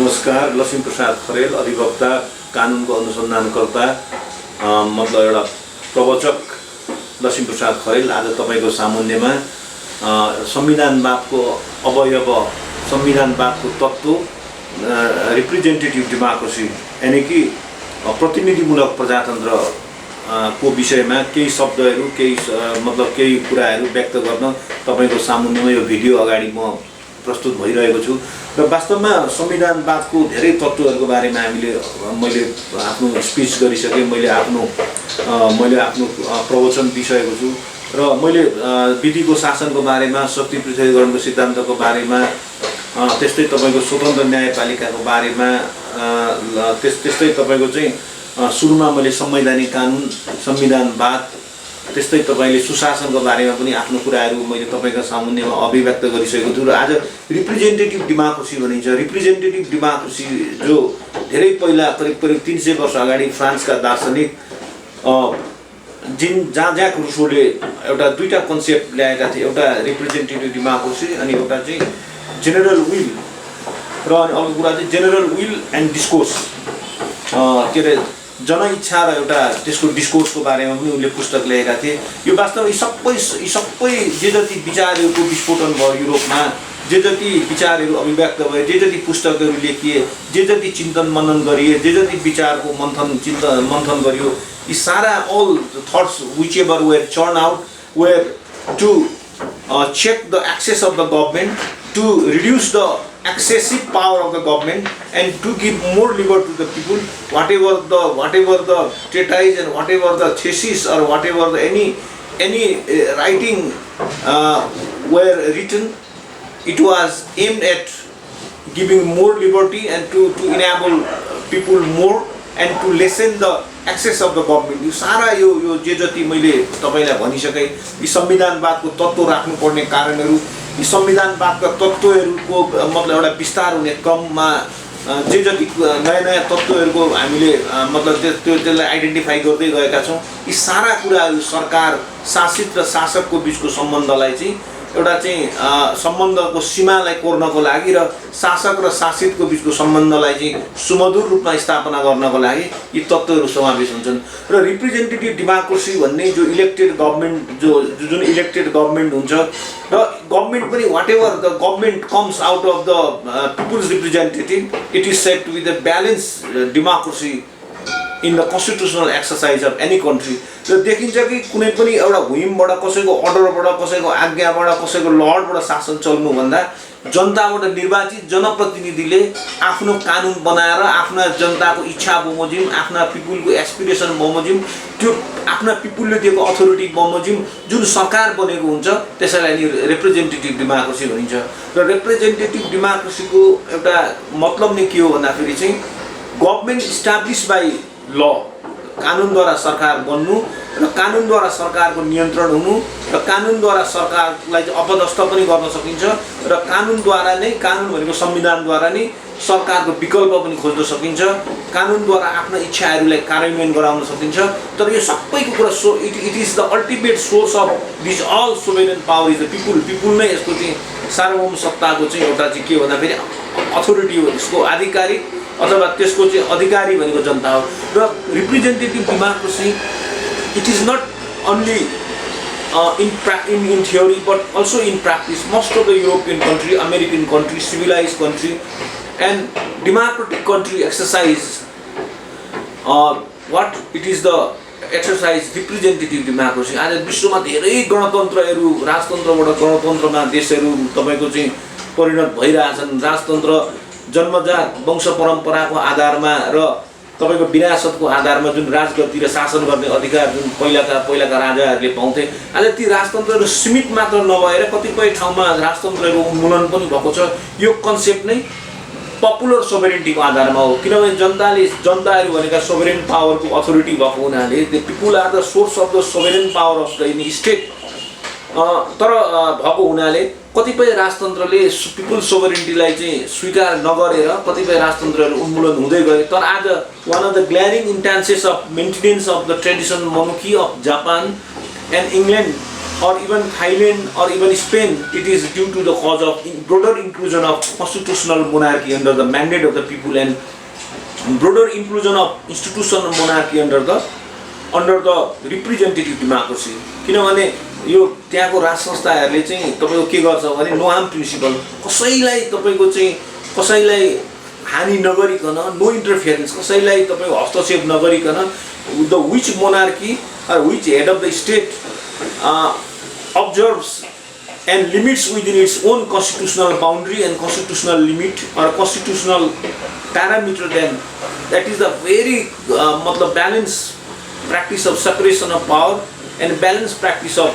नमस्कार, लक्ष्मी प्रसाद खरेल, अधिवक्ता, कानुनको अनुसन्धानकर्ता, मतलब एउटा प्रवचक लक्ष्मी प्रसाद खरेल आज तपाईको सामुन्नेमा संविधानवादको अवयव, संविधानवादको तत्त्व, रिप्रेजेन्टेटिभ डेमोक्रेसी यानी कि प्रतिनिधिमूलक प्रजातन्त्र को विषयमा केही शब्दहरू, मतलब केही कुराहरू व्यक्त गर्न तपाईको सामुन्नेमा यो भिडियो अगाडि म प्रस्तुत भइरहेको छु। र वास्तवमा संविधानवादको धेरै तत्त्वहरूको बारेमा मैले आफ्नो स्पिच गरिसकेँ, मैले आफ्नो प्रवचन दिइसकेको छु र मैले विधिको शासनको बारेमा, शक्ति पृथकीकरणको सिद्धान्तको बारेमा, त्यस्तै तपाईको स्वतन्त्र न्यायपालिकाको बारेमा, त्यस्तै तपाईको चाहिँ सुरुमा मैले संवैधानिक कानुन, संविधानवाद, त्यस्तै तपाईले सुशासनको बारेमा पनि आफ्नो कुराहरू मैले तपाईका सामुन्नेमा अभिव्यक्त गरिसकेको छु। र आज रिप्रेजेन्टेटिभ डेमोक्रेसी भनिन्छ। रिप्रेजेन्टेटिभ डेमोक्रेसी जो धेरै पहिला करिब 300 वर्ष अगाडि फ्रान्सका दार्शनिक जहाँ रुसोले एउटा दुईटा कन्सेप्ट ल्याएका थिए, एउटा रिप्रेजेन्टेटिभ डेमोक्रेसी अनि एउटा चाहिँ जेनरल विल, र अनि अर्को कुरा चाहिँ जेनरल विल एन्ड डिस्कोर्स, के अरे जनइच्छा र एउटा त्यसको डिस्कोर्सको बारेमा पनि उनले पुस्तक लेखेका थिए। यो वास्तवमा यी सबै जे जति विचारहरूको विस्फोटन भयो युरोपमा, जे जति विचारहरू अभिव्यक्त भए, जे जति पुस्तकहरू लेखिए, जे जति चिन्तन मनन गरिए, जे जति विचारको मन्थन गरियो, यी सारा all thoughts which ever were churn out were to check the access of the government, to reduce the excessive power of the government, and to give more liberty to the people. Whatever the treatise and whatever the thesis or whatever the any writing were written, it was aimed at giving more liberty and to enable people more and to lessen the access of the government. यो सारा यो जे जति मैले तपाईलाई भनिसके, यी संविधानवादको तत्त्व राख्नुपर्ने कारणहरू, यी संविधानवादका तत्त्वहरूको मतलब एउटा विस्तार हुने क्रममा जे जति नयाँ तत्त्वहरूको हामीले मतलब त्यसलाई आइडेन्टिफाई गर्दै गएका छौँ। यी सारा कुराहरू सरकार, शासित र शासकको बीचको सम्बन्धलाई चाहिँ एउटा चाहिँ सम्बन्धको सीमालाई कोर्नको लागि र शासक र शासितको बीचको सम्बन्धलाई चाहिँ सुमधुर रूपमा स्थापना गर्नको लागि यी तत्त्वहरू समावेश हुन्छन्। र रिप्रेजेन्टेटिभ डेमोक्रेसी भन्ने जो इलेक्टेड गभर्नमेन्ट, जुन इलेक्टेड गभर्नमेन्ट हुन्छ र गभर्नमेन्ट पनि whatever the government comes out of the people's representative, it is said to be the balance democracy in the constitutional exercise of any country. र देखिन्छ कि कुनै पनि एउटा हुइमबाट, कसैको अर्डरबाट, कसैको आज्ञाबाट, कसैको लर्डबाट शासन चल्नुभन्दा जनताबाट निर्वाचित जनप्रतिनिधिले आफ्नो कानुन बनाएर आफ्ना जनताको इच्छा बमोजिम, आफ्ना पिपुलको एस्पिरेसन बमोजिम, त्यो आफ्ना पिपुलले दिएको अथोरिटी बमोजिम जुन सरकार बनेको हुन्छ त्यसैलाई नि रिप्रेजेन्टेटिभ डेमोक्रेसी भनिन्छ। र रिप्रेजेन्टेटिभ डेमोक्रेसीको एउटा मतलब नै के हो भन्दाखेरि चाहिँ गभर्नमेन्ट इस्टाब्लिस बाई ल, कानुनद्वारा सरकार बन्नु र कानुनद्वारा सरकारको नियन्त्रण हुनु र कानुनद्वारा सरकारलाई अपदस्थ पनि गर्न सकिन्छ र कानुनद्वारा नै, कानुन भनेको संविधानद्वारा नै सरकारको विकल्प पनि खोज्न सकिन्छ, कानुनद्वारा आफ्ना इच्छाहरूलाई कार्यान्वयन गराउन सकिन्छ। तर यो सबैको कुरा it is the ultimate source of this all sovereign power is the people. People नै यसको चाहिँ सार्वभौम सत्ताको चाहिँ एउटा चाहिँ के भन्दाखेरि अथोरिटी हो, यसको आधिकारिक अथवा त्यसको चाहिँ अधिकारी भनेको जनता हो। र representative democracy it is not only in theory but also in practice. Most of the European country, American country, civilized country and democratic country exercise what it is the exercise representative democracy. आज विश्वमा धेरै गणतन्त्रहरू, राजतन्त्रबाट गणतन्त्रमा देशहरू तपाईको चाहिँ परिणत भइरहेछन्। राजतन्त्र जन्मजात वंश परम्पराको आधारमा र तपाईको विरासतको आधारमा जुन राजगद्दी र शासन गर्ने अधिकार जुन पहिलाका राजाहरूले पाउँथे, आज ती राजतन्त्रहरू सीमित मात्र नभएर कतिपय ठाउँमा राजतन्त्रहरूको उन्मूलन पनि भएको छ। यो कन्सेप्ट नै पपुलर सोभरेनिटीको आधारमा हो, किनभने जनताहरू भनेका सोभरेन पावरको अथोरिटी भएको हुनाले the people are the source of the sovereign power of the state. तर भएको हुनाले कतिपय राजतन्त्रले पिपुल सोभरेनिटीलाई चाहिँ स्वीकार नगरेर कतिपय राजतन्त्रहरू उन्मूलन हुँदै गए। तर आज one of the glaring instances of maintenance of the tradition monarchy of Japan and England or even Thailand or even Spain, it is due to the cause of broader inclusion of constitutional monarchy under the mandate of the people and broader inclusion of institutional monarchy under the representative democracy. किनभने यो त्यहाँको राज संस्थाहरूले चाहिँ तपाईको के गर्छ भने no harm principal, कसैलाई हानि नगरिकन, नो इन्टरफियरेन्स, कसैलाई तपाईको हस्तक्षेप नगरिकन the which monarchy or which head of the state observes and limits within its own constitutional boundary and constitutional limit or constitutional parameter, then that is the very balanced practice of separation of power and balanced practice of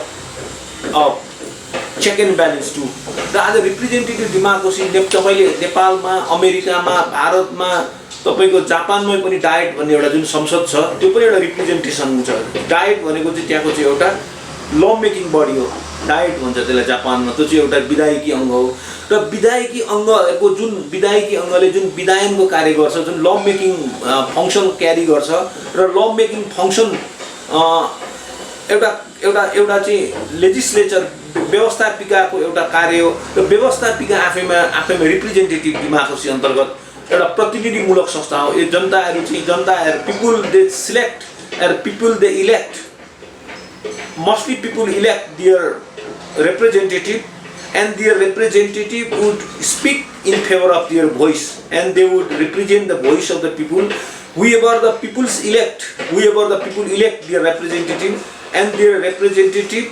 check and balance too. The other representative democracy तपाईले नेपालमा, अमेरिकामा, भारतमा, तपाईको जापानमै पनि diet भन्ने एउटा जुन संसद छ त्यो पनि एउटा रिप्रेजेन्टेसन हुन्छ। डायट भनेको चाहिँ त्यहाँको चाहिँ एउटा ल मेकिङ बडी हो, डायट भन्छ त्यसलाई जापानमा। त्यो चाहिँ एउटा विधायकी अङ्ग हो र विधायकी अङ्गको जुन विधायकी अङ्गले जुन विधायनको कार्य गर्छ, जुन ल मेकिङ फङ्सन क्यारी गर्छ र ल मेकिङ फङ्सन एउटा चाहिँ लेजिस्लेचर व्यवस्थापिकाको एउटा कार्य हो र व्यवस्थापिका आफैमा रिप्रेजेन्टेटिभ डेमोक्रेसी अन्तर्गत एउटा प्रतिनिधिमूलक संस्था हो। यो जनताहरू people they select and people they elect, mostly people elect their representative and their representative would speak in favor of their voice and they would represent the voice of the people. Whoever the people elect their representative and their representative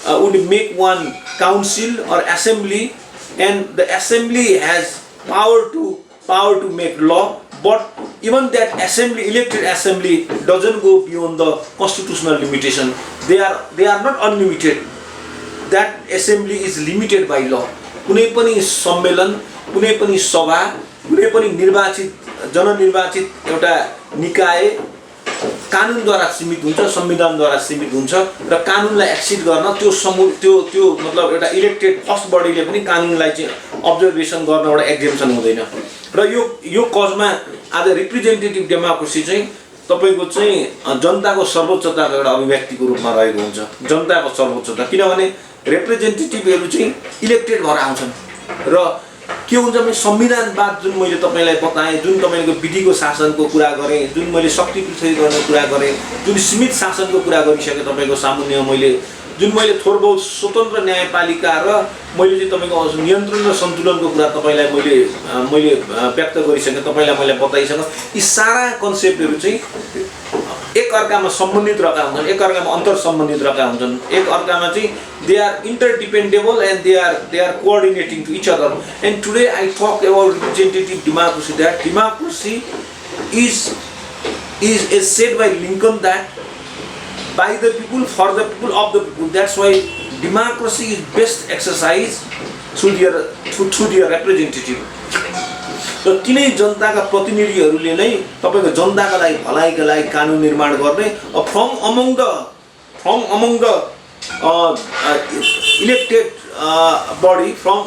would make one council or assembly, and the assembly has power to make law, but even that assembly, elected assembly, doesn't go beyond the constitutional limitation. They are not unlimited. That assembly is limited by law. कुनै पनि सम्मेलन, कुनै पनि सभा, कुनै पनि जननिर्वाचित एउटा निकाय कानुनद्वारा सीमित हुन्छ, संविधानद्वारा सीमित हुन्छ र कानुनलाई एक्सिड गर्न त्यो मतलब एउटा इलेक्टेड फर्स्ट बडीले पनि कानुनलाई चाहिँ अब्जर्भेसन गर्न एउटा एक्जेम्सन हुँदैन। र यो कजमा आज रिप्रेजेन्टेटिभ डेमोक्रेसी चाहिँ तपाईको चाहिँ जनताको सर्वोच्चताको एउटा अभिव्यक्तिको रूपमा रहेको हुन्छ। जनताको सर्वोच्चता, किनभने रिप्रेजेन्टेटिभहरू चाहिँ इलेक्टेड भएर आउँछन् र के हुन्छ भने संविधानवाद जुन मैले तपाईलाई बताएँ, जुन तपाईको विधिको शासनको कुरा गरेँ, जुन मैले शक्ति पृथ्वी गर्ने कुरा गरेँ, जुन सीमित शासनको कुरा गरिसकेँ तपाईको सामुन्य, जुन मैले थोर बहुत स्वतन्त्र न्यायपालिका र मैले चाहिँ तपाईको नियन्त्रण र सन्तुलनको कुरा तपाईलाई मैले व्यक्त गरिसकेँ, तपाईलाई मैले बताइसकेँ। यी सारा कन्सेप्टहरू चाहिँ एक अर्कामा सम्बन्धित रहेका हुन्छन्, एक अर्कामा अन्तर सम्बन्धित रहेका हुन्छन्, एक अर्कामा चाहिँ they are interdependable and they are coordinating to each other. And today I talk about representative democracy, that democracy is said by Lincoln that by the people, for the people, of the people. That's why democracy is best exercised through their representative. र तिनै जनताका प्रतिनिधिहरूले नै तपाईको जनताका लागि भलाइका लागि कानुन निर्माण गर्ने from among the elected body, from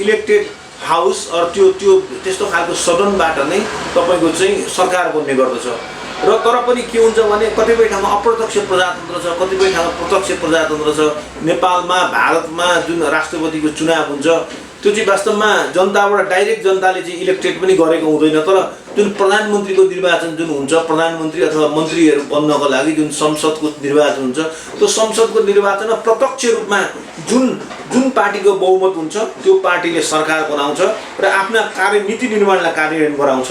elected house or त्यो त्यस्तो खालको सदनबाट नै तपाईको चाहिँ सरकार बन्ने गर्दछ। र तर पनि के हुन्छ भने कतिपय ठाउँमा अप्रत्यक्ष प्रजातन्त्र छ, कतिपय ठाउँमा प्रत्यक्ष प्रजातन्त्र छ। नेपालमा, भारतमा जुन राष्ट्रपतिको चुनाव हुन्छ त्यो चाहिँ वास्तवमा जनताबाट डाइरेक्ट जनताले चाहिँ इलेक्टेड पनि गरेको हुँदैन, तर जुन प्रधानमन्त्रीको निर्वाचन जुन हुन्छ, प्रधानमन्त्री अथवा मन्त्रीहरू बन्नको लागि जुन संसदको निर्वाचन हुन्छ, त्यो संसदको निर्वाचनमा प्रत्यक्ष रूपमा जुन पार्टीको बहुमत हुन्छ त्यो पार्टीले सरकार बनाउँछ र आफ्ना नीति निर्माणलाई कार्यान्वयन गराउँछ।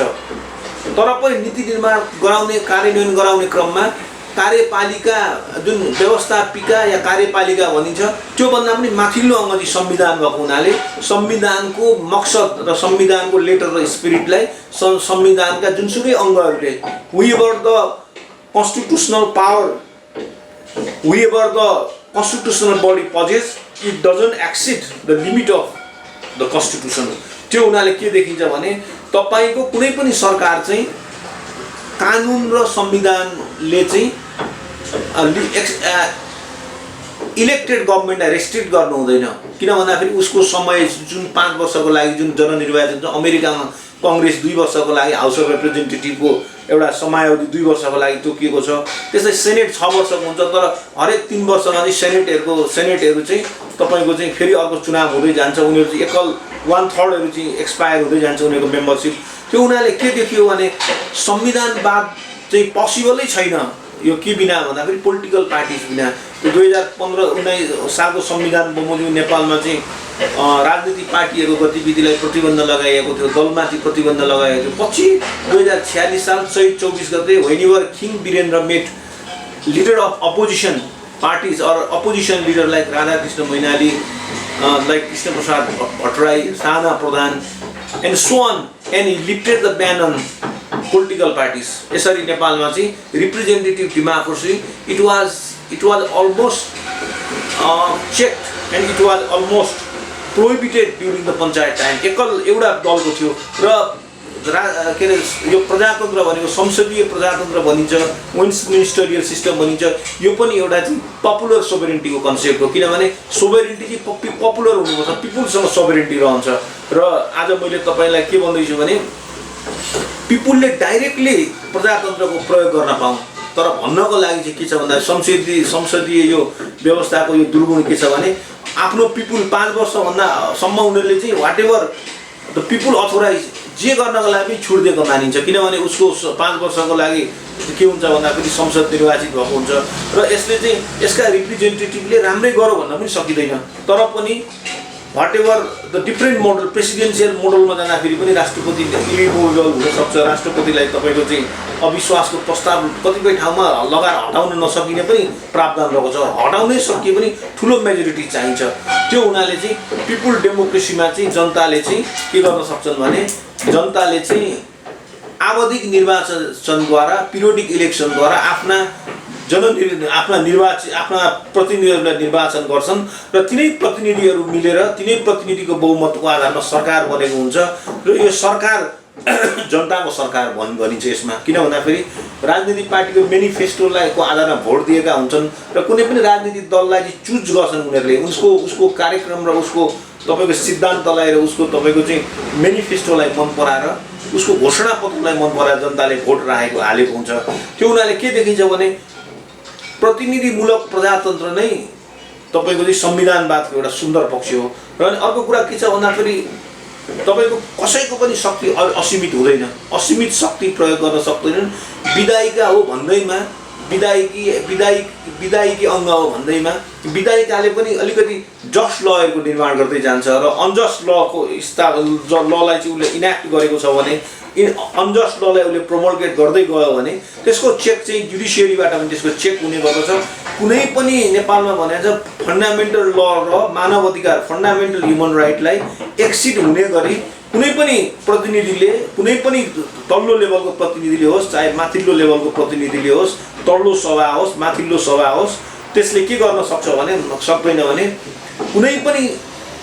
तर पनि नीति निर्माण कार्यान्वयन गराउने क्रममा कार्यपालिका जुन व्यवस्थापिका या कार्यपालिका भनिन्छ त्योभन्दा पनि माथिल्लो अङ्ग चाहिँ संविधान भएको हुनाले संविधानको मकसद र संविधानको लेटर र स्पिरिटलाई संविधानका जुनसुकै अङ्गहरूले whoever the constitutional power, whoever the constitutional body possess, it doesn't exceed the limit of the constitution. त्यो हुनाले के देखिन्छ भने तपाईको कुनै पनि सरकार चाहिँ कानुन र संविधानले चाहिँ इलेक्टेड गभर्नमेन्टलाई रेस्ट्रिक्ट गर्नु हुँदैन। किन भन्दाखेरि उसको समय जुन 5 वर्षको लागि जुन जननिर्वाचन छ, अमेरिकामा कांग्रेस 2 वर्षको लागि हाउस अफ रिप्रेजेन्टेटिभको एउटा समयावधि 2 वर्षको लागि तोकिएको छ। त्यसै सेनेट 6 वर्षको हुन्छ, तर हरेक 3 वर्षमा चाहिँ सेनेटहरू चाहिँ तपाईको चाहिँ फेरि अर्को चुनाव हुँदै जान्छ। उनीहरू चाहिँ एकल 1/3 चाहिँ एक्सपायर हुँदै जान्छ उनीहरूको मेम्बरसिप। त्यो उनीहरूले के देखियो भने संविधानवाद चाहिँ पोसिबलै छैन यो के बिना भन्दाखेरि पोलिटिकल पार्टिज बिना। त्यो 2015-19 सालको संविधान बमोजिम नेपालमा चाहिँ राजनीतिक पार्टीहरूको गतिविधिलाई प्रतिबन्ध लगाइएको थियो, दलमाथि प्रतिबन्ध लगाइएको थियो। पछि 2046 साल चैत 24 गते whenever king Birendra met leader of opposition parties और opposition leader like Radhakrishna Mainali, like Krishna Prasad Bhattarai, Sahana Pradhan and so on, and he lifted the ban on political parties. यसरी नेपालमा चाहिँ representative democracy it was almost checked and it was almost prohibited during the panchayat time. एकल एउटा दलको थियो र के अरे यो प्रजातन्त्र भनेको संसदीय प्रजातन्त्र भनिन्छ, मिनिस्टरियल सिस्टम भनिन्छ। यो पनि एउटा चाहिँ पपुलर सोभरेन्टीको कन्सेप्ट हो, किनभने सोभरेन्टी चाहिँ पपुलर हुनुपर्छ, पिपुलसँग सोभरेन्टी रहन्छ। र आज मैले तपाईँलाई के भन्दैछु भने पिपुलले डाइरेक्टली प्रजातन्त्रको प्रयोग गर्न पाऊँ, तर भन्नको लागि चाहिँ के छ भन्दा संसदीय यो व्यवस्थाको यो दुर्गुण के छ भने आफ्नो पिपुल 5 वर्षभन्दा सम्म उनीहरूले चाहिँ whatever the people authorize जे गर्नको लागि छुट दिएको मानिन्छ, किनभने उसको 5 वर्षको लागि के हुन्छ भन्दाखेरि संसद निर्वाचित भएको हुन्छ र यसले चाहिँ यसका रिप्रेजेन्टेटिभले राम्रै गरौँ भन्न पनि सकिँदैन। तर पनि whatever the different model presidential मोडलमा जाँदाखेरि पनि राष्ट्रपति इलिमुवेबल हुनसक्छ। राष्ट्रपतिलाई तपाईँको चाहिँ अविश्वासको प्रस्ताव कतिपय ठाउँमा लगाएर हटाउन नसकिने पनि प्रावधान रहेको छ। हटाउनै सकिए पनि ठुलो मेजोरिटी चाहिन्छ। त्यो हुनाले चाहिँ पिपुल डेमोक्रेसीमा चाहिँ जनताले चाहिँ के गर्न सक्छन् भने जनताले चाहिँ आवधिक निर्वाचनद्वारा, पिरियोडिक इलेक्सनद्वारा आफ्ना प्रतिनिधिहरूलाई निर्वाचन गर्छन् र तिनै प्रतिनिधिहरू मिलेर तिनै प्रतिनिधिको बहुमतको आधारमा सरकार बनेको हुन्छ र यो सरकार जनताको सरकार भनिन्छ यसमा। किन भन्दाखेरि राजनीतिक पार्टीको मेनिफेस्टोलाई को आधारमा भोट दिएका हुन्छन् र कुनै पनि राजनीतिक दललाई चाहिँ चुज गर्छन् उनीहरूले उसको कार्यक्रम र उसको तपाईँको सिद्धान्तलाई र उसको तपाईँको चाहिँ मेनिफेस्टोलाई मन पराएर उसको घोषणापत्रलाई मन पराएर जनताले भोट हालेको हुन्छ। त्यो हुनाले के देखिन्छ भने प्रतिनिधिमूलक प्रजातन्त्र नै तपाईँको चाहिँ संविधानवादको एउटा सुन्दर पक्ष हो। र अनि अर्को कुरा के छ भन्दाखेरि तपाईँको कसैको पनि शक्ति असीमित हुँदैन, असीमित शक्ति प्रयोग गर्न सक्दैनन्। विधायिका हो भन्दैमा विधायिकी अङ्ग हो भन्दैमा विधायिकाले पनि अलिकति जस्ट लहरूको निर्माण गर्दै जान्छ र अनजस्ट लको ललाई चाहिँ उसले इन्याक्ट गरेको छ भने अनजस्ट ललाई उसले प्रोमोल्गेट गर्दै गयो भने त्यसको चेक चाहिँ जुडिसियरीबाट पनि त्यसको चेक हुने गर्दछ। कुनै पनि नेपालमा भनेको छ फन्डामेन्टल ल र मानव अधिकार फन्डामेन्टल ह्युमन राइटलाई एक्सिड हुने गरी कुनै पनि प्रतिनिधिले कुनै पनि तल्लो लेभलको प्रतिनिधिले होस् चाहे माथिल्लो लेभलको प्रतिनिधिले होस्, तल्लो सभा होस् माथिल्लो सभा होस्, त्यसले के गर्न सक्छ भने सक्दैन भने कुनै पनि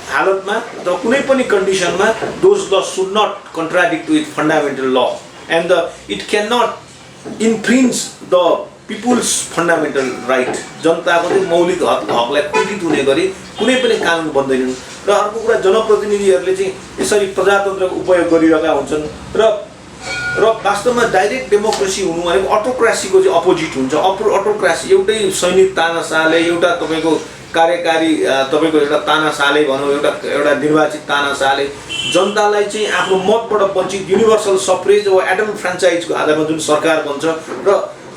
हालतमा अथवा कुनै पनि कन्डिसनमा those law should not contradict with fundamental law and it can not infringe the people's fundamental right. जनताको चाहिँ मौलिक हकलाई कुण्ठित हुने गरी कुनै पनि कानुन बन्दैनन्। र अर्को कुरा जनप्रतिनिधिहरूले चाहिँ यसरी प्रजातन्त्रको उपयोग गरिरहेका हुन्छन् र वास्तवमा डाइरेक्ट डेमोक्रेसी हुनु भनेको अटोक्रासीको चाहिँ अपोजिट हुन्छ। अटोक्रासी एउटै सैनिक तानाशाहले एउटा तपाईँको कार्यकारी तपाईँको एउटा तानाशाहले भनौँ एउटा निर्वाचित तानाशाहले जनतालाई चाहिँ आफ्नो मतबाट वञ्चित युनिभर्सल सफ्रेज वा एडल्ट फ्रेन्चाइजको आधारमा जुन सरकार बन्छ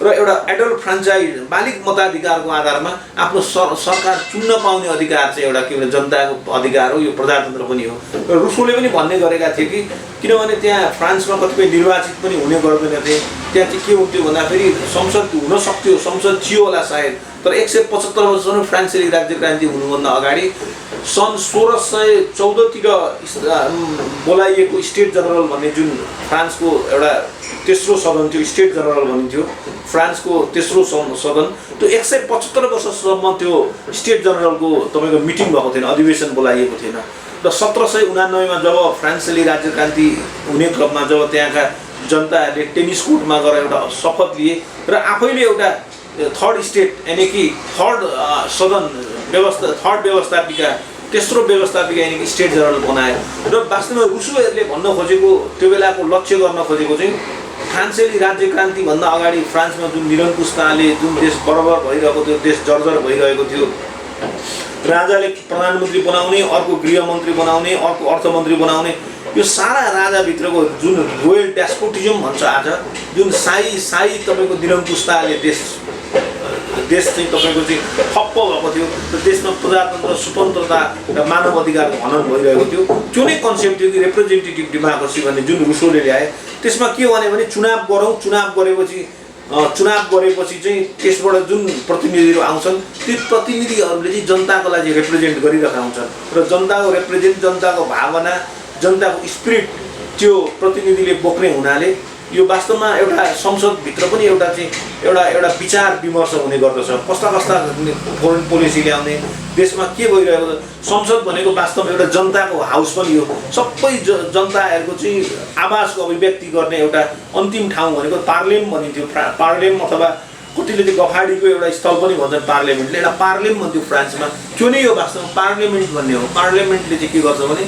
र एउटा एडल्ट फ्रेन्चाइज मालिक मताधिकारको आधारमा आफ्नो सरकार चुन्न पाउने अधिकार चाहिँ एउटा के भन्छ जनताको अधिकार हो। यो प्रजातन्त्र पनि हो। र रुसोले पनि भन्ने गरेका थिए कि किनभने त्यहाँ फ्रान्समा कतिपय निर्वाचित पनि हुने गर्दैनथे, त्यहाँ चाहिँ के हुन्थ्यो भन्दाखेरि संसद हुन सक्थ्यो, संसद थियो होला सायद, तर 175 वर्षसम्म फ्रान्सेली राज्य क्रान्ति हुनुभन्दा अगाडि सन् 1614 बोलाइएको स्टेट जनरल भन्ने जुन फ्रान्सको एउटा तेस्रो सदन थियो, स्टेट जनरल भनिन्थ्यो फ्रान्सको तेस्रो सदन, त्यो 175 वर्षसम्म त्यो स्टेट जनरलको तपाईँको मिटिङ भएको थिएन, अधिवेशन बोलाइएको थिएन। र 1789 जब फ्रान्सेली राज्य क्रान्ति हुने क्रममा जब त्यहाँका जनताहरूले टेनिस कोर्टमा गएर एउटा शपथ लिए र आफैले एउटा थर्ड स्टेट यानि कि थर्ड व्यवस्थापिका तेस्रो व्यवस्थापिका यानि स्टेट जनरल बनायो र वास्तवमा रुसोहरूले भन्न खोजेको त्यो बेलाको लक्ष्य गर्न खोजेको चाहिँ फ्रान्सेली राज्य क्रान्तिभन्दा अगाडि फ्रान्समा जुन निरङ्कुशताले जुन देश बराबर भइरहेको थियो, देश जर्जर भइरहेको थियो, राजाले प्रधानमन्त्री बनाउने, अर्को गृहमन्त्री बनाउने, अर्को अर्थमन्त्री बनाउने, यो सारा राजाभित्रको जुन रोयल डेस्पोटिजम भन्छ आज, जुन साई तपाईँको निरङ्कुशताले देश चाहिँ तपाईँको चाहिँ ठप्प भएको थियो र देशमा प्रजातन्त्र, स्वतन्त्रता र मानव अधिकारको हनन भइरहेको थियो। त्यो नै कन्सेप्ट थियो कि रिप्रेजेन्टेटिभ डेमोक्रेसी भन्ने जुन रुसोले ल्याए। त्यसमा के भने चुनाव गरौँ, चुनाव गरेपछि चाहिँ त्यसबाट जुन प्रतिनिधिहरू आउँछन् ती प्रतिनिधिहरूले चाहिँ जनताको लागि रिप्रेजेन्ट गरिरहेका हुन्छन् र जनताको रिप्रेजेन्ट, जनताको भावना, जनताको स्पिरिट त्यो प्रतिनिधिले बोक्ने हुनाले यो वास्तवमा एउटा संसदभित्र पनि एउटा विचार विमर्श हुने गर्दछ। कस्ता फरेन पोलिसी ल्याउने, देशमा के भइरहेको छ। संसद भनेको वास्तवमा एउटा जनताको हाउस पनि हो। सबै जनताहरूको चाहिँ आवाजको अभिव्यक्ति गर्ने एउटा अन्तिम ठाउँ भनेको पार्लियम भनिन्थ्यो। पार्लियम अथवा कतिले चाहिँ गफाडीको एउटा स्थल पनि भन्छन् पार्लियामेन्टले, एउटा पार्लियम भन्थ्यो फ्रान्समा। त्यो नै हो वास्तवमा पार्लियामेन्ट भन्ने हो। पार्लियामेन्टले चाहिँ के गर्छ भने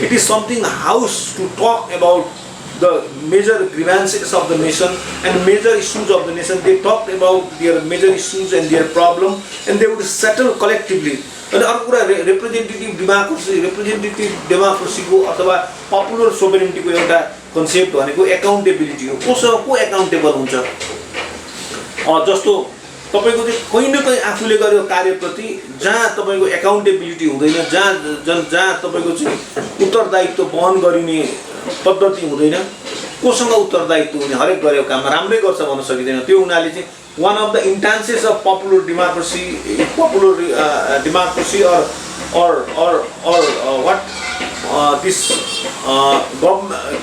it is something house to talk about the major grievances of the nation and major issues of the nation. They talked about their major issues and their problem and they would settle collectively. अनि अर्को कुरा representative डेमोक्रेसीको अथवा popular सोभरेनिटीको एउटा concept भनेको accountability हो। को accountable हुन्छ? जस्तो तपाईको चाहिँ कहीँ न कहीँ आफूले गरेको कार्यप्रति जहाँ तपाईको एकाउन्टेबिलिटी हुँदैन, जहाँ तपाईको चाहिँ उत्तरदायित्व वहन गरिने पद्धति हुँदैन, कोसँग उत्तरदायित्व हुने, हरेक गरेको काममा राम्रै गर्छ भन्न सकिँदैन। त्यो हुनाले चाहिँ one of the instances of popular democracy or what this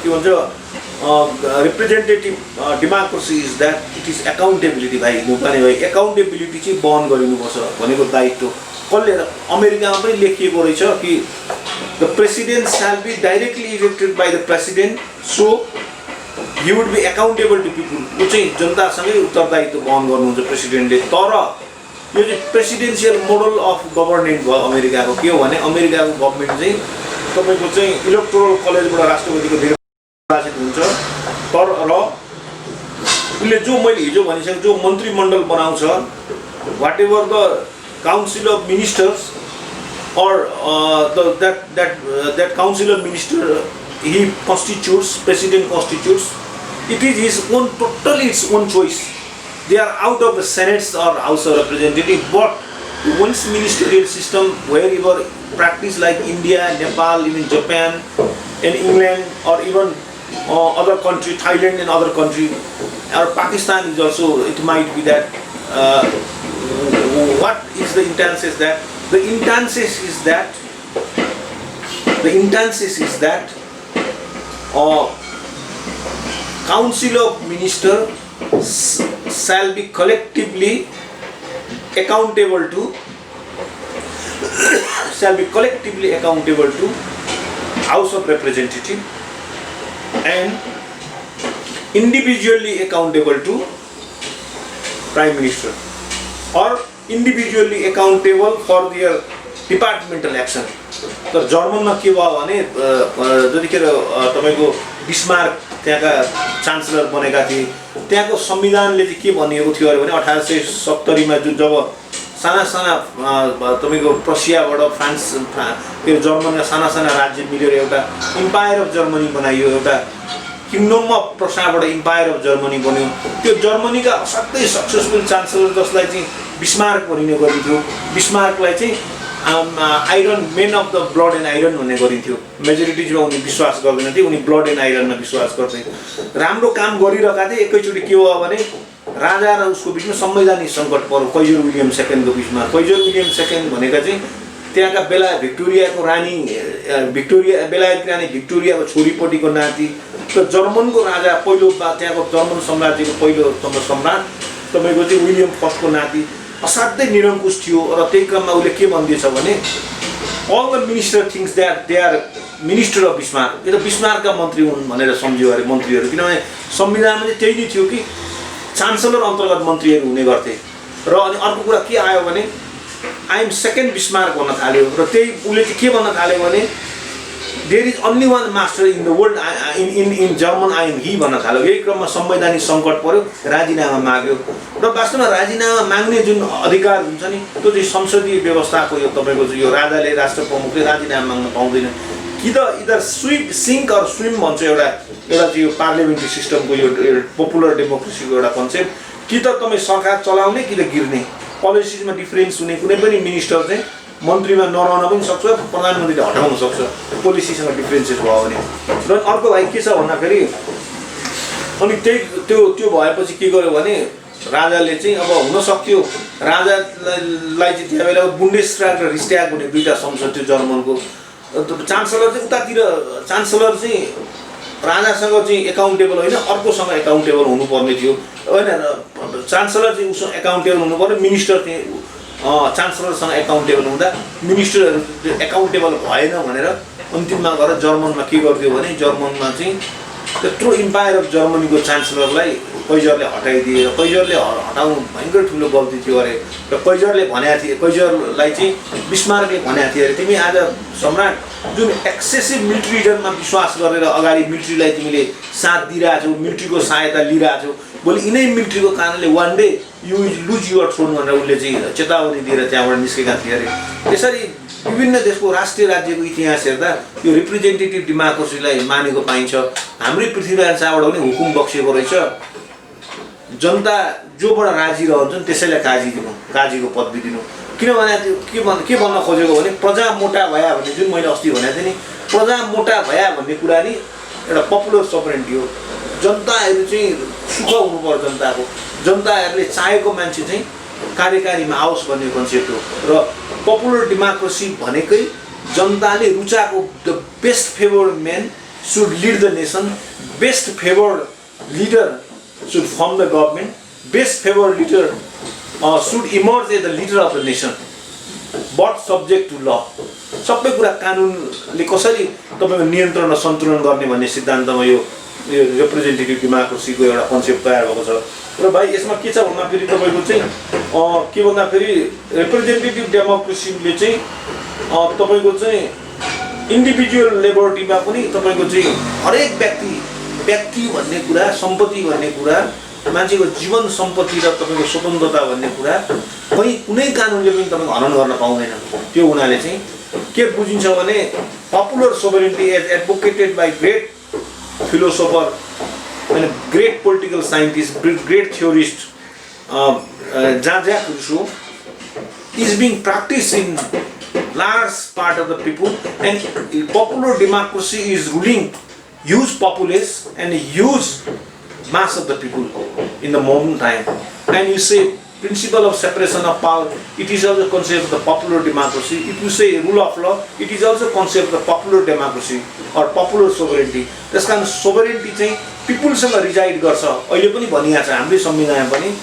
के भन्छ representative democracy is that it is accountability. भाइ नेपाली भाइ एकाउन्टेबिलिटी चाहिँ वहन गरिनुपर्छ भनेको दायित्व कसले? अमेरिकामा पनि लेखिएको रहेछ कि the president shall be directly elected by the president, so he would be accountable to people। यो चाहिँ जनतासँगै उत्तरदायित्व वहन गर्नुहुन्छ प्रेसिडेन्टले। तर यो चाहिँ प्रेसिडेन्सियल मोडल अफ गभर्नेन्ट भयो अमेरिकाको। के हो भने अमेरिकाको गभर्मेन्ट चाहिँ तपाईँको चाहिँ इलेक्टोरल कलेजबाट राष्ट्रपतिको निर्वाचित हुन्छ। तर उसले जो मैले हिजो भनिसकेँ जो मन्त्रीमण्डल बनाउँछ, whatever the Council of Ministers or that Council of Ministers he constitutes, President constitutes, it is his own, totally its own choice. They are out of the Senate or House of Representatives, but once ministerial system wherever practice like India, Nepal, even Japan and England or even other country, Thailand and other country, or Pakistan is also, it might be that what is the instances that? The instances is that Council of Ministers shall be collectively accountable to House of Representatives and individually accountable to Prime Minister or individually accountable for their departmental action। तर जर्मनमा के भयो भने जतिखेर तपाईको Bismarck त्यहाँका chancellor बनेका थिए, त्यहाँको संविधानले चाहिँ के भनिएको थियो भने 1870 मा जब साना तपाईको प्रसियाबाट फ्रान्स के जर्मनीका साना राज्य मिलेर एउटा इम्पायर अफ जर्मनी बनाइयो, एउटा किङडम अफ प्रसाबाट इम्पायर अफ जर्मनी बन्यो। त्यो जर्मनीका असाध्यै सक्सेसफुल चान्सलर जसलाई चाहिँ बिस्मार्क भनिने गरिन्थ्यो। बिस्मार्कलाई चाहिँ iron main of the blood and iron भन्ने गरिन्थ्यो। मेजोरिटीमा उनी विश्वास गर्दैनथे, उनी ब्लड एन्ड आइरनमा विश्वास गर्थे। राम्रो काम गरिरहेका थिए। एकैचोटि के भयो भने राजा र उसको बिचमा संवैधानिक सङ्कट पर्यो। कैजर विलियम सेकेन्डको बिचमा। कैजर विलियम सेकेन्ड भनेका चाहिँ त्यहाँका भिक्टोरियाको रानी बेलायतकी रानी भिक्टोरियाको छोरीपट्टिको नाति र जर्मनको राजा पहिलो त्यहाँको जर्मन साम्राज्यको पहिलो सम्राट तपाईँको चाहिँ विलियम फर्स्टको नाति असाध्यै निरङ्कुश थियो। र त्यही क्रममा उसले के भन्दैछ भने all the minister things that they are minister of Bismarck. यो त बिस्मार्कका मन्त्री हुन् भनेर सम्झ्यो अरे मन्त्रीहरू, किनभने संविधानमा चाहिँ त्यही नै थियो कि चान्सलर अन्तर्गत मन्त्रीहरू हुने गर्थे। र अनि अर्को कुरा के आयो भने आई एम सेकेन्ड बिस्मार्क भन्न थाल्यो र त्यही उसले चाहिँ के भन्न थाल्यो भने there is only one master in the world in German I am he भन्न थाल्यो। यही क्रममा संवैधानिक सङ्कट पर्यो, राजीनामा माग्यो र वास्तवमा राजीनामा माग्ने जुन अधिकार हुन्छ नि त्यो चाहिँ संसदीय व्यवस्थाको यो तपाईँको यो राजाले राष्ट्र प्रमुखले राजीनामा माग्न पाउँदैन। कि त इदर सिङ्क अर स्विम भन्छ एउटा चाहिँ यो पार्लियामेन्ट्री सिस्टमको यो पपुलर डेमोक्रेसीको एउटा कन्सेप्ट, कि त तपाईँ सरकार चलाउने कि त गिर्ने। पोलिसिजमा डिफरेन्स हुने कुनै पनि मिनिस्टर चाहिँ मन्त्रीमा नरहन पनि सक्छ, प्रधानमन्त्रीले हटाउन सक्छ पोलिसीसँग डिफरेन्सेस भयो भने। र अर्को भाइ के छ भन्दाखेरि अनि त्यो भएपछि के गर्यो भने राजाले चाहिँ अब हुन सक्थ्यो राजालाई चाहिँ त्यहाँ बेला बुन्डेसराग र रिस्ट्याग हुने दुईवटा संसद थियो जर्मनको। चान्सलर चाहिँ उतातिर चान्सलर चाहिँ राजासँग चाहिँ एकाउन्टेबल होइन अर्कोसँग एकाउन्टेबल हुनुपर्ने थियो होइन। चान्सलर चाहिँ उसँग एकाउन्टेबल हुनु पर्यो, मिनिस्टर चाहिँ चान्सलरसँग एकाउन्टेबल हुँदा मिनिस्टरहरू एकाउन्टेबल भएन भनेर अन्तिममा गएर जर्मनमा के गरिदियो भने जर्मनमा चाहिँ त्यत्रो इम्पायर अफ जर्मनीको चान्सलरलाई कैजरले हटाइदिए। कैजरले हटाउनु भयङ्कर ठुलो गल्ती थियो अरे र कैजरले भनेको थिए, कैजरलाई चाहिँ बिस्मार्कले भनेको थियो अरे तिमी आज सम्राट जुन एक्सेसिभ मिलिट्रिजममा विश्वास गरेर अगाडि मिलिट्रीलाई तिमीले साथ दिइरहेछौ, मिलिट्रीको सहायता लिइरहेछौ, भोलि यिनै मिलिट्रीको कारणले one day you lose your throne भनेर उसले चाहिँ चेतावनी दिएर त्यहाँबाट निस्केका थिए अरे। त्यसरी विभिन्न देशको राष्ट्रिय राज्यको इतिहास हेर्दा यो रिप्रेजेन्टेटिभ डेमोक्रेसीलाई मानेको पाइन्छ। हाम्रै पृथ्वीराज शाहबाट पनि हुकुम बक्सेको रहेछ, जनता जोबाट राजी रहन्छन् त्यसैलाई काजीको पदवी दिनु। किनभने के भन्न खोजेको भने प्रजा मोटा भया भन्ने जुन मैले अस्ति भनेको थिएँ नि, प्रजा मोटा भया भन्ने कुरा नि एउटा पपुलर सभरेन्टी हो। जनताहरू चाहिँ सुख हुनु पर्यो जनताको, जनताहरूले चाहेको मान्छे चाहिँ कार्यकारीमा आओस् भन्ने कन्सेप्ट हो। र पपुलर डेमोक्रेसी भनेकै जनताले रुचाएको the best favoured man should lead the nation, best favoured leader should form the government, best favored leader should emerge as the leader of the nation, but subject to law। सबै कुरा कानुनले कसरी तपाईँको नियन्त्रण र सन्तुलन गर्ने भन्ने सिद्धान्तमा यो रिप्रेजेन्टेटिभ डेमोक्रेसीको एउटा कन्सेप्ट तयार भएको छ। र भाइ यसमा के छ भन्दाखेरि तपाईँको चाहिँ के भन्दाखेरि रिप्रेजेन्टेटिभ डेमोक्रेसीले चाहिँ तपाईँको चाहिँ इन्डिभिजुअल लिबर्टीमा पनि तपाईँको चाहिँ हरेक व्यक्ति भन्ने कुरा, सम्पत्ति भन्ने कुरा, मान्छेको जीवन सम्पत्ति र तपाईँको स्वतन्त्रता भन्ने कुरा कुनै कानुनले पनि तपाईँको हनन गर्न पाउँदैन। त्यो हुनाले चाहिँ के बुझिन्छ भने popular sovereignty as advocated by great philosopher and great political scientist, great theorist Jean-Jacques Rousseau is being practiced in large part of the people, and popular democracy is ruling huge populace and huge mass of the people in the modern time. And you say principle of separation of power, it is also concept of the popular democracy. If you say rule of law, it is also concept of the popular democracy or popular sovereignty. त्यस कारण sovereignty चाहिँ पिपुलसँग resided गर्छ। अहिले पनि भनिएको छ हाम्रो संविधानमा पनि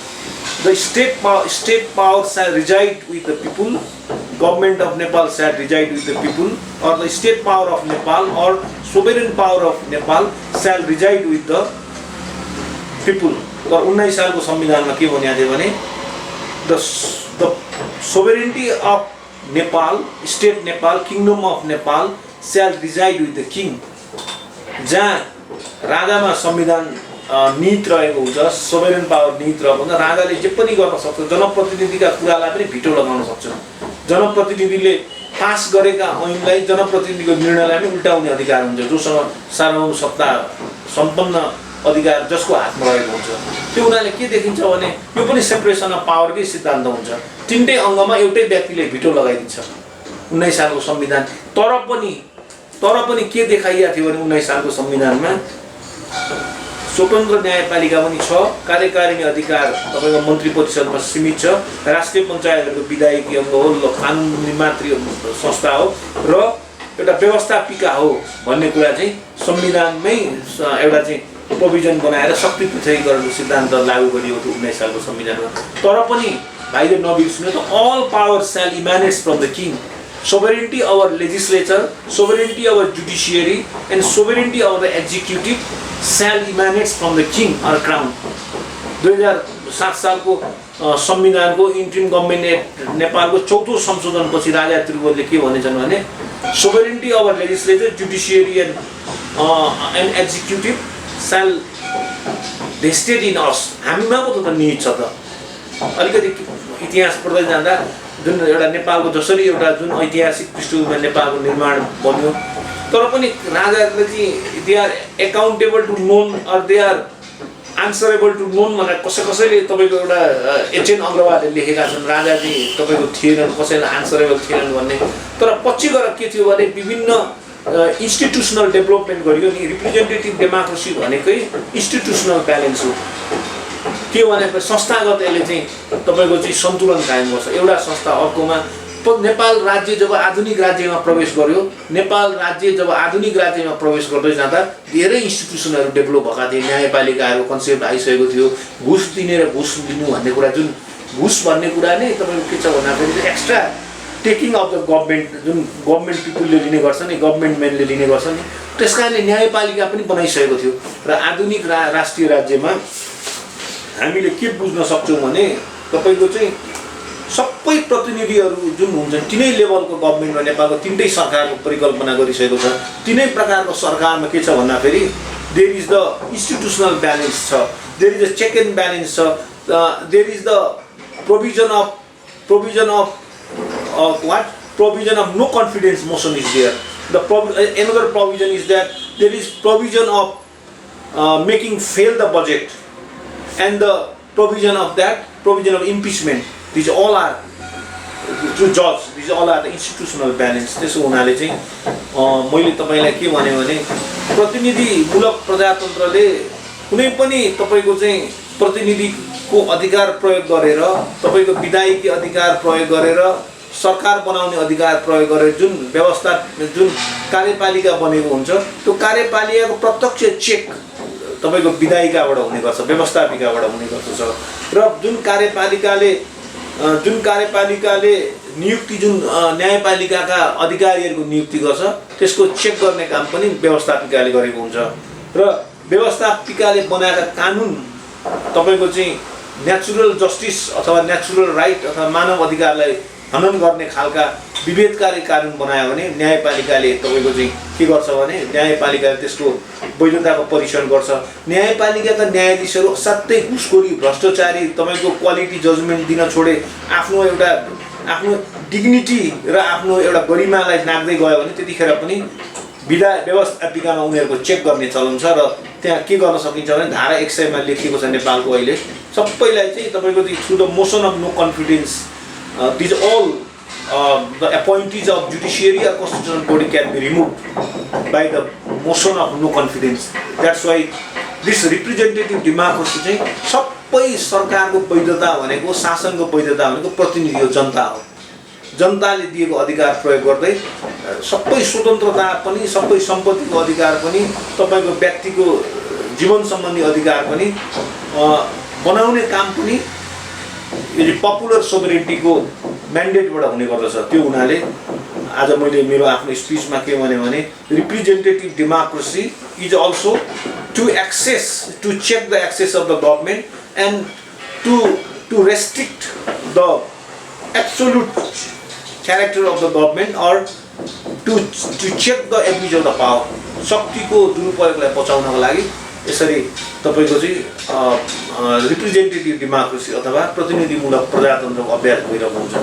the state power shall reside with the people, government of Nepal shall reside with the people, or the state power of Nepal or sovereign power of Nepal shall reside with the people। तर 19 सालको संविधानमा के भनेको थियो भने the sovereignty of Nepal, state Nepal, kingdom of Nepal shall reside with the king। जहाँ राजामा संविधान नीत रहेको हुन्छ, सोभरेन पावर नीत रहेको हुन्छ, राजाले जे पनि गर्न सक्छ, जनप्रतिनिधिका कुरालाई पनि भिटो लगाउन सक्छ। जनप्रतिनिधिले पास गरेका ऐनलाई जनप्रतिनिधिको निर्णयलाई पनि उल्टाउने अधिकार हुन्छ, जोसँग सार्वभौम सत्ता सम्पन्न अधिकार जसको हातमा रहेको हुन्छ। त्यो हुनाले के देखिन्छ भने यो पनि सेपरेसन अफ पावरकै सिद्धान्त हुन्छ। तिनटै अङ्गमा एउटै व्यक्तिले भिटो लगाइदिन्छ 19 सालको संविधान। तर पनि के देखाइएको थियो भने 19 सालको संविधानमा स्वतन्त्र न्यायपालिका पनि छ, कार्यकारिणी अधिकार तपाईँको मन्त्री परिषदमा सीमित छ, राष्ट्रिय पञ्चायतहरूको विधायकी अङ्ग हो, कानुन निर्मात्री संस्था हो र एउटा व्यवस्थापिका हो भन्ने कुरा चाहिँ संविधानमै एउटा चाहिँ प्रोभिजन बनाएर शक्ति पृथकीकरणको सिद्धान्त लागू गरिएको थियो 19 सालको संविधानमा। तर पनि भाइले नबिर्सनु त all power shall emanates from the king, sovereignty our legislature, sovereignty our judiciary, and sovereignty our executive shall emanate from the king or crown। 2000 1907 सालको संविधानको इन्ट्रिम गभर्नमेन्ट एक्ट नेपालको 4औं संशोधनपछि राजा त्रिभुवनले के भनेछन् भने sovereignty of legislature judiciary and executive shall vested in us, हामीमा पो त निहित छ त। अलिकति इतिहास पढ्दै जाँदा जुन एउटा नेपालको जसरी एउटा जुन ऐतिहासिक पृष्ठभूमिमा नेपालको निर्माण बन्यो, तर पनि राजाहरूले चाहिँ they are accountable to none or they are answerable to none भनेर कसैले तपाईँको एउटा एचएन अग्रवालले लेखेका छन्, राजा चाहिँ तपाईँको थिएनन्, कसैले आन्सरेबल थिएनन् भन्ने। तर पछि गएर के थियो भने विभिन्न इन्स्टिट्युसनल डेभलपमेन्ट गरियो नि। रिप्रेजेन्टेटिभ डेमोक्रेसी भनेकै इन्स्टिट्युसनल ब्यालेन्स हो। के भनेको संस्थागत यसले चाहिँ तपाईँको चाहिँ सन्तुलन कायम गर्छ। एउटा संस्था अर्कोमा नेपाल राज्य जब आधुनिक राज्यमा प्रवेश गर्यो, नेपाल राज्य जब आधुनिक राज्यमा प्रवेश गर्दै जाँदा धेरै इन्स्टिट्युसनहरू डेभलप भएका थिए, न्यायपालिकाहरू कन्सेप्ट आइसकेको थियो, घुस दिने र घुस लिनु भन्ने कुरा, जुन घुस भन्ने कुरा नै तपाईँको के छ भन्दाखेरि extra taking of the government, जुन गभर्नमेन्ट पिपुलले लिने गर्छ नि, गभर्नमेन्ट मेनले लिने गर्छ नि, त्यस कारणले न्यायपालिका पनि बनाइसकेको थियो। र आधुनिक राष्ट्रिय राज्यमा हामीले के बुझ्न सक्छौँ भने तपाईँको चाहिँ सबै प्रतिनिधिहरू जुन हुन्छन् तिनै लेभलको गभर्नमेन्टमा नेपालको तिनटै सरकारको परिकल्पना गरिसकेको छ। तिनै प्रकारको सरकारमा के छ भन्दाखेरि there is the institutional balance छ, there is the check and balance छ, there is the provision of no confidence motion is there. Another provision is that there is provision of making fail the budget, and the provision of impeachment. These all are to judge. These all are the institutional balance. त्यसो हुनाले चाहिँ मैले तपाईलाई के भने प्रतिनिधिमूलक प्रजातन्त्रले कुनै पनि तपाईको चाहिँ प्रतिनिधिको अधिकार प्रयोग गरेर, तपाईको विधायकी अधिकार प्रयोग गरेर, सरकार बनाउने अधिकार प्रयोग गरेर जुन व्यवस्था, जुन कार्यपालिका बनेको हुन्छ, त्यो कार्यपालिकाको प्रत्यक्ष चेक तपाईको विधायिकाबाट हुने गर्छ, व्यवस्थापिकाबाट हुने गर्छ। र जुन कार्यपालिकाले नियुक्ति, जुन न्यायपालिकाका अधिकारीहरूको नियुक्ति गर्छ, त्यसको चेक गर्ने काम पनि व्यवस्थापिकाले गरेको हुन्छ। र व्यवस्थापिकाले बनाएका कानुन तपाईको चाहिँ नेचुरल जस्टिस अथवा नेचुरल राइट अथवा मानव अधिकारलाई हनन गर्ने खालका विभेदकारी कानुन बनायो भने न्यायपालिकाले तपाईको चाहिँ के गर्छ भने न्यायपालिकाले त्यसको वैधताको परीक्षण गर्छ। न्यायपालिकाका न्यायाधीशहरू असाध्यै घुसखोरी, भ्रष्टाचारी, तपाईको क्वालिटी जजमेन्ट दिन छोडे आफ्नो डिग्निटी र आफ्नो एउटा गरिमालाई नाग्दै गयो भने त्यतिखेर पनि व्यवस्थापिकामा उनीहरूको चेक गर्ने चलन छ। र त्यहाँ के गर्न सकिन्छ भने धारा 100 मा लेखिएको छ नेपालको अहिले सबैलाई चाहिँ तपाईको through the motion of no confidence, these all the appointees of judiciary or constitutional body can be removed by the motion of no confidence. That's why this representative democracy चाहिँ सबै सरकारको वैधता भनेको, शासनको वैधता भनेको प्रतिनिधि हो, जनता हो। जनताले दिएको अधिकार प्रयोग गर्दै सबै स्वतन्त्रता पनि, सबै सम्पत्तिको अधिकार पनि, तपाईको व्यक्तिको जीवन सम्बन्धी अधिकार पनि बनाउने काम पनि यो पपुलर सोभरेनिटीको म्यान्डेटबाट हुने गर्दछ। त्यो हुनाले आज मैले मेरो आफ्नो स्पिचमा के भने representative democracy is also to check the excess of the government and to restrict the absolute character of the government or to check the abuse of the power. शक्तिको दुरुपयोगलाई बचाउनको लागि यसरी तपाईको चाहिँ रिप्रेजेन्टेटिभ डेमोक्रेसी अथवा प्रतिनिधिमूलक प्रजातन्त्रको अभ्यास भइरहेको हुन्छ।